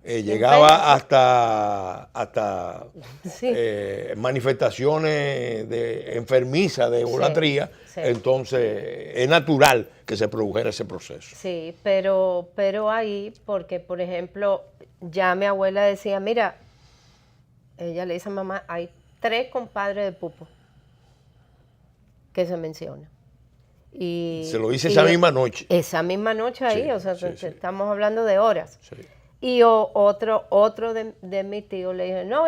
llegaba hasta Sí. manifestaciones de enfermiza, de idolatría, sí. entonces es natural que se produjera ese proceso. Sí, pero ahí, porque por ejemplo, ya mi abuela decía, mira, ella le dice a mamá, hay 3 compadres de Pupo que se mencionan. Y, Se lo dice esa misma noche. Esa misma noche ahí, Sí, o sea, sí, sí. estamos hablando de horas. Sí. Y otro de mi tío le dijo, no,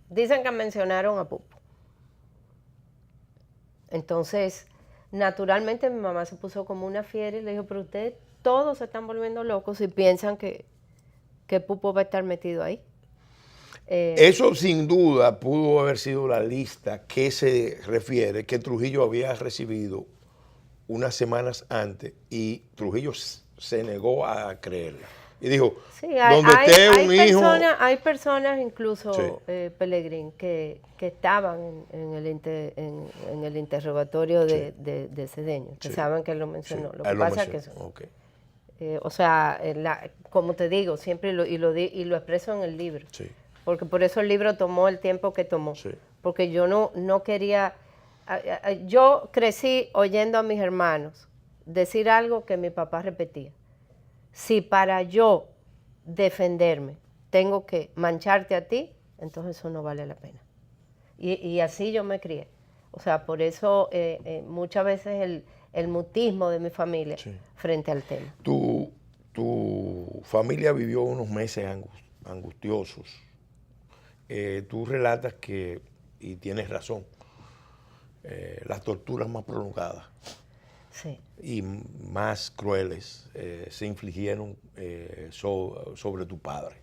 dicen que mencionaron a Pupo. Entonces, naturalmente mi mamá se puso como una fiera y le dijo, pero ustedes todos se están volviendo locos y piensan que Pupo va a estar metido ahí. Eso sin duda pudo haber sido la lista que se refiere que Trujillo había recibido unas semanas antes y Trujillo se negó a creerla. Y dijo, Sí, donde esté un hijo... hay personas incluso, Sí. Pelegrín, que estaban en el interrogatorio de Cedeño, que Sí. saben que él lo mencionó. Sí. Lo que Él lo pasa es que mencionó. Ok. o sea, como te digo, siempre lo expreso en el libro, Sí. porque por eso el libro tomó el tiempo que tomó, Sí. porque yo no quería, yo crecí oyendo a mis hermanos decir algo que mi papá repetía. Si para yo defenderme tengo que mancharte a ti, entonces eso no vale la pena. Y así yo me crié. O sea, por eso muchas veces el mutismo de mi familia Sí. frente al tema. Tu familia vivió unos meses angustiosos. Tú relatas que, y tienes razón, las torturas más prolongadas Sí. y más crueles se infligieron sobre tu padre.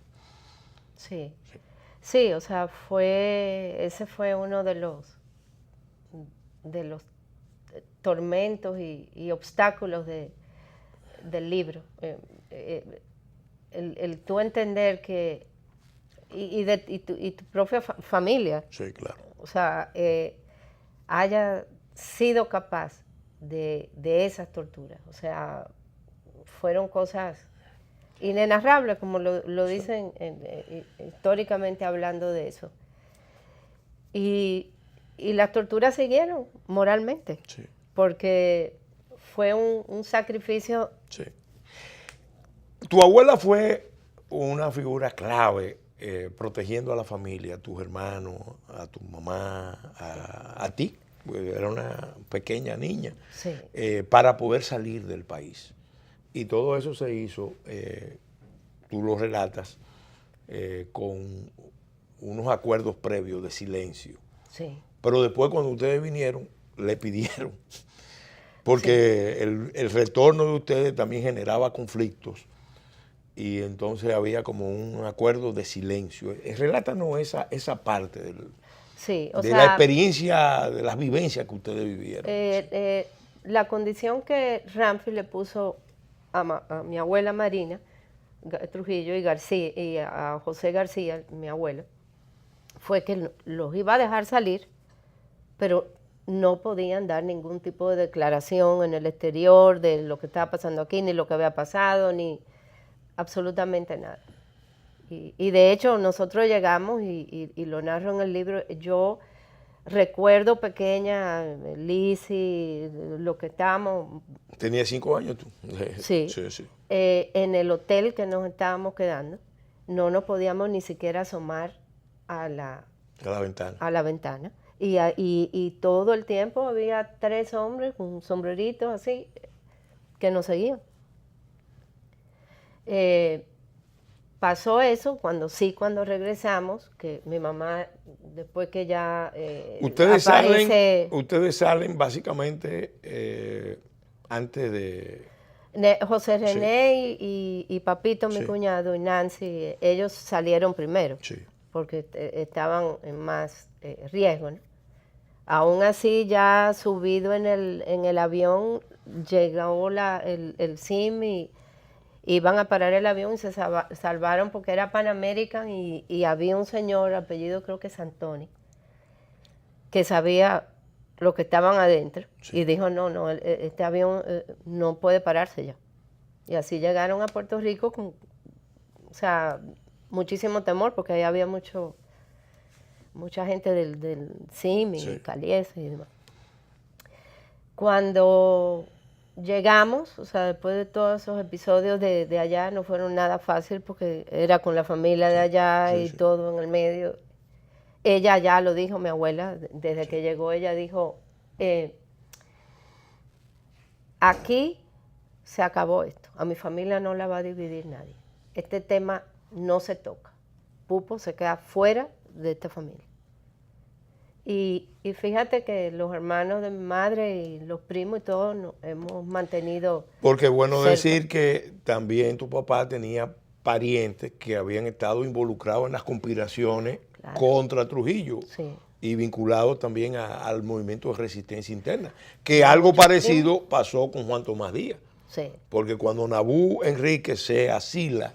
Sí. Sí, o sea, ese fue uno de los tormentos y obstáculos del libro. El tú entender que, y tu propia familia, Sí, claro. o sea, haya sido capaz de esas torturas. O sea, fueron cosas inenarrables, como lo dicen históricamente hablando de eso. Y las torturas siguieron moralmente, Sí. porque fue un sacrificio. Sí. Tu abuela fue una figura clave protegiendo a la familia, a tus hermanos, a tu mamá, a ti. Era una pequeña niña, Sí. para poder salir del país. Y todo eso se hizo, tú lo relatas, con unos acuerdos previos de silencio. Sí. Pero después cuando ustedes vinieron, le pidieron, porque el retorno de ustedes también generaba conflictos y entonces había como un acuerdo de silencio. Relátanos esa parte Sí, de la experiencia, de las vivencias que ustedes vivieron. la condición que Ramfi le puso a mi abuela Marina Trujillo y García, y a José García, mi abuelo, fue que los iba a dejar salir, pero no podían dar ningún tipo de declaración en el exterior de lo que estaba pasando aquí, ni lo que había pasado, ni absolutamente nada. Y de hecho nosotros llegamos, y lo narro en el libro, yo recuerdo pequeña, Lizzy, lo que estábamos... Tenía 5 años tú. Sí. Sí. En el hotel que nos estábamos quedando, no nos podíamos ni siquiera asomar a la ventana. Y todo el tiempo había 3 hombres con sombreritos así que nos seguían. Pasó eso cuando regresamos, que mi mamá, después que ya ustedes salen básicamente antes de... José René y Papito, mi cuñado, y Nancy, ellos salieron primero, porque estaban en más riesgo, ¿no? Aún así, ya subido en el avión, llegó el SIM y iban a parar el avión y se salvaron porque era Pan American y había un señor, apellido creo que Santoni, que sabía lo que estaban adentro y dijo, no, este avión no puede pararse ya. Y así llegaron a Puerto Rico con, muchísimo temor porque ahí había mucha gente del CIM y Caliese y demás. Cuando llegamos, después de todos esos episodios de allá, no fueron nada fácil porque era con la familia de allá y todo en el medio. Ella ya lo dijo, mi abuela, desde que llegó, ella dijo, aquí se acabó esto, a mi familia no la va a dividir nadie. Este tema no se toca. Pupo se queda fuera de esta familia. Y fíjate que los hermanos de mi madre y los primos y todos nos hemos mantenido. Porque es bueno cerca. decir que también tu papá tenía parientes que habían estado involucrados en las conspiraciones contra Trujillo y vinculados también al movimiento de resistencia interna. Que algo parecido pasó con Juan Tomás Díaz. Porque cuando Nabú Enrique se asila,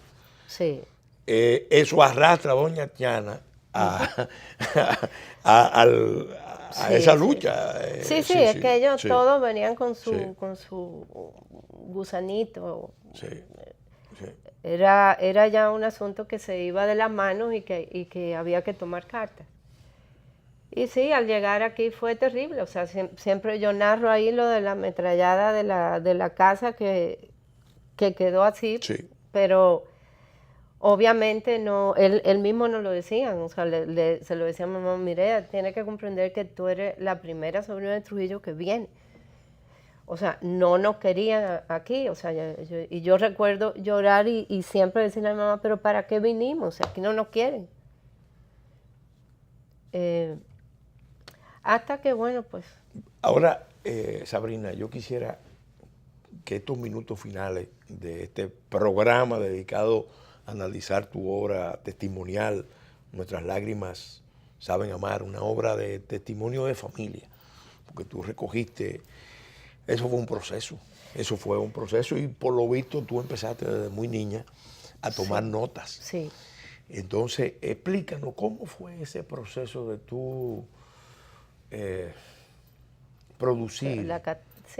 eso arrastra a doña Tiana a esa lucha. Es que ellos todos venían con su gusanito. Era ya un asunto que se iba de las manos y que había que tomar cartas. Y sí, al llegar aquí fue terrible. Siempre yo narro ahí lo de la ametrallada de la casa que quedó así, pero obviamente no, él mismo no lo decían, se lo decía a mamá, mire, tiene que comprender que tú eres la primera sobrina de Trujillo que viene. No nos querían aquí, y yo recuerdo llorar y siempre decirle a mi mamá, pero ¿para qué vinimos? Aquí no nos quieren. Hasta que, bueno, pues... Ahora, Sabrina, yo quisiera que estos minutos finales de este programa dedicado a analizar tu obra testimonial, Nuestras lágrimas saben amar, una obra de testimonio de familia, porque tú recogiste, eso fue un proceso y por lo visto tú empezaste desde muy niña a tomar notas. Entonces, explícanos cómo fue ese proceso de tú producir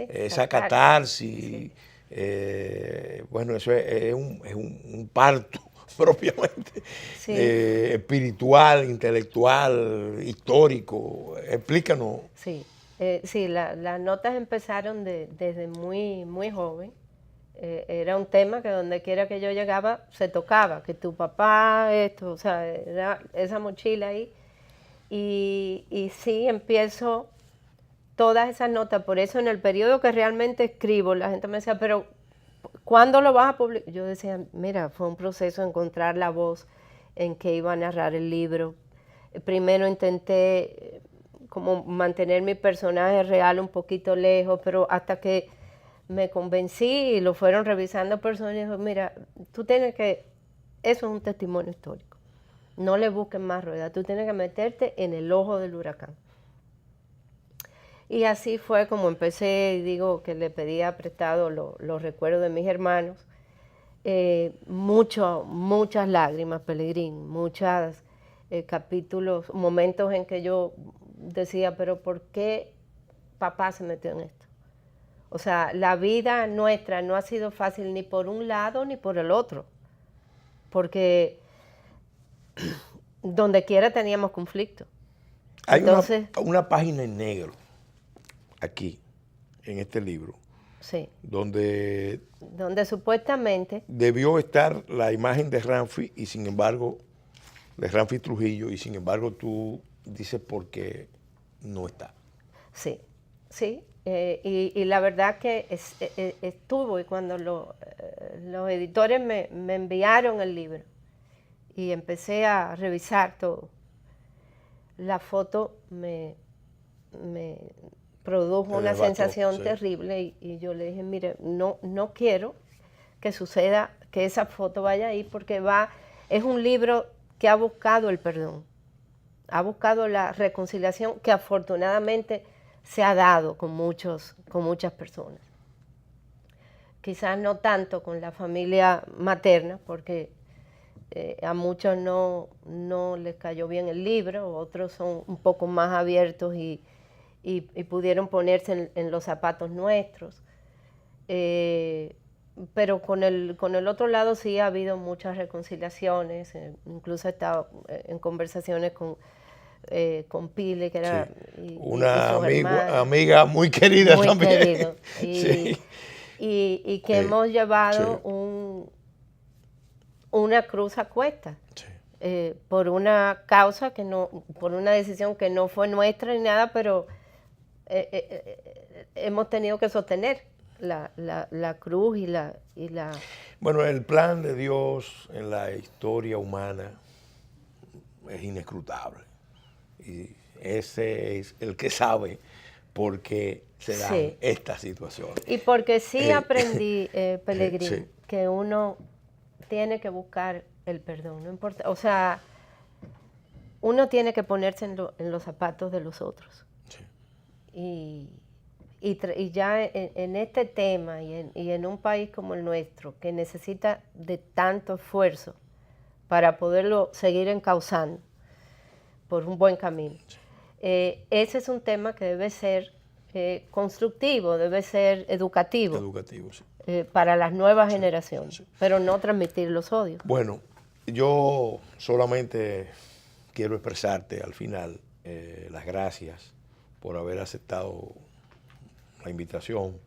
esa catarsis. Bueno, eso es un parto propiamente espiritual, intelectual, histórico. Explícanos. Las notas empezaron desde muy, muy joven. Era un tema que donde quiera que yo llegaba se tocaba, que tu papá, esto, era esa mochila ahí. Y sí, empiezo todas esas notas, por eso en el periodo que realmente escribo, la gente me decía, pero ¿cuándo lo vas a publicar? Yo decía, mira, fue un proceso encontrar la voz en que iba a narrar el libro. Primero intenté como mantener mi personaje real un poquito lejos, pero hasta que me convencí y lo fueron revisando personas y dijo, mira, tú tienes que, eso es un testimonio histórico, no le busques más ruedas, tú tienes que meterte en el ojo del huracán. Y así fue como empecé, digo que le pedía prestado los recuerdos de mis hermanos. Muchas lágrimas, Pelegrín, muchos capítulos, momentos en que yo decía, pero ¿por qué papá se metió en esto? O sea, la vida nuestra no ha sido fácil ni por un lado ni por el otro, porque donde quiera teníamos conflicto. Hay Entonces, una página en negro aquí, en este libro, sí, donde supuestamente, debió estar la imagen de Ramfi y sin embargo, de Ramfi Trujillo, y sin embargo tú dices por qué no está. sí, sí. Y la verdad que estuvo, y cuando los editores me enviaron el libro y empecé a revisar todo, la foto me produjo una sensación terrible y yo le dije, mire, no quiero que suceda, que esa foto vaya ahí, porque es un libro que ha buscado el perdón, ha buscado la reconciliación que afortunadamente se ha dado con muchas personas. Quizás no tanto con la familia materna, porque a muchos no les cayó bien el libro, otros son un poco más abiertos y pudieron ponerse en los zapatos nuestros. Pero con el otro lado sí ha habido muchas reconciliaciones, incluso he estado en conversaciones con Pile, que era una amiga muy querida muy también. Querido. Y que hemos llevado una cruz a cuestas. Por una causa por una decisión que no fue nuestra ni nada, pero hemos tenido que sostener la cruz y la... Bueno, el plan de Dios en la historia humana es inescrutable. Y ese es el que sabe por qué se dan estas situaciones. Y porque aprendí, Pelegrín, que uno tiene que buscar el perdón, no importa, o sea, uno tiene que ponerse en los zapatos de los otros. Sí. Y ya en este tema y en un país como el nuestro, que necesita de tanto esfuerzo para poderlo seguir encauzando por un buen camino, ese es un tema que debe ser constructivo, debe ser educativo. Para las nuevas generaciones, pero no transmitir los odios. Bueno, yo solamente quiero expresarte al final las gracias por haber aceptado la invitación.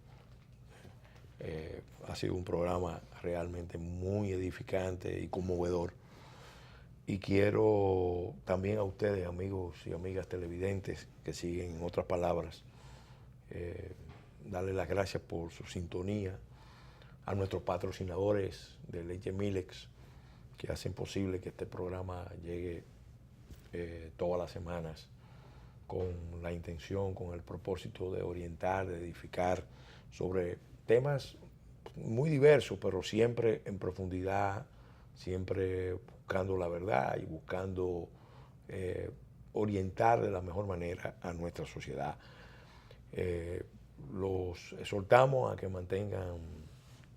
Ha sido un programa realmente muy edificante y conmovedor. Y quiero también a ustedes, amigos y amigas televidentes que siguen En Otras Palabras, darles las gracias por su sintonía, a nuestros patrocinadores de Leche Milex, que hacen posible que este programa llegue todas las semanas con la intención, con el propósito de orientar, de edificar sobre temas muy diversos, pero siempre en profundidad, siempre buscando la verdad y buscando orientar de la mejor manera a nuestra sociedad. Los exhortamos a que mantengan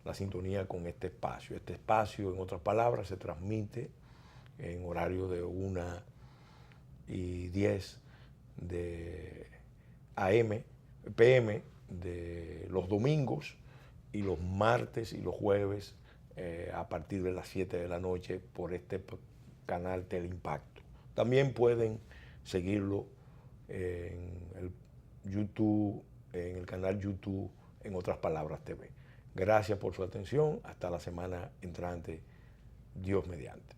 la sintonía con este espacio. Este espacio, en otras palabras, se transmite en horario de 1:10 de AM, PM, de los domingos, y los martes y los jueves a partir de las 7 de la noche por este canal Teleimpacto. También pueden seguirlo en el YouTube, en el canal YouTube En Otras Palabras TV. Gracias por su atención. Hasta la semana entrante. Dios mediante.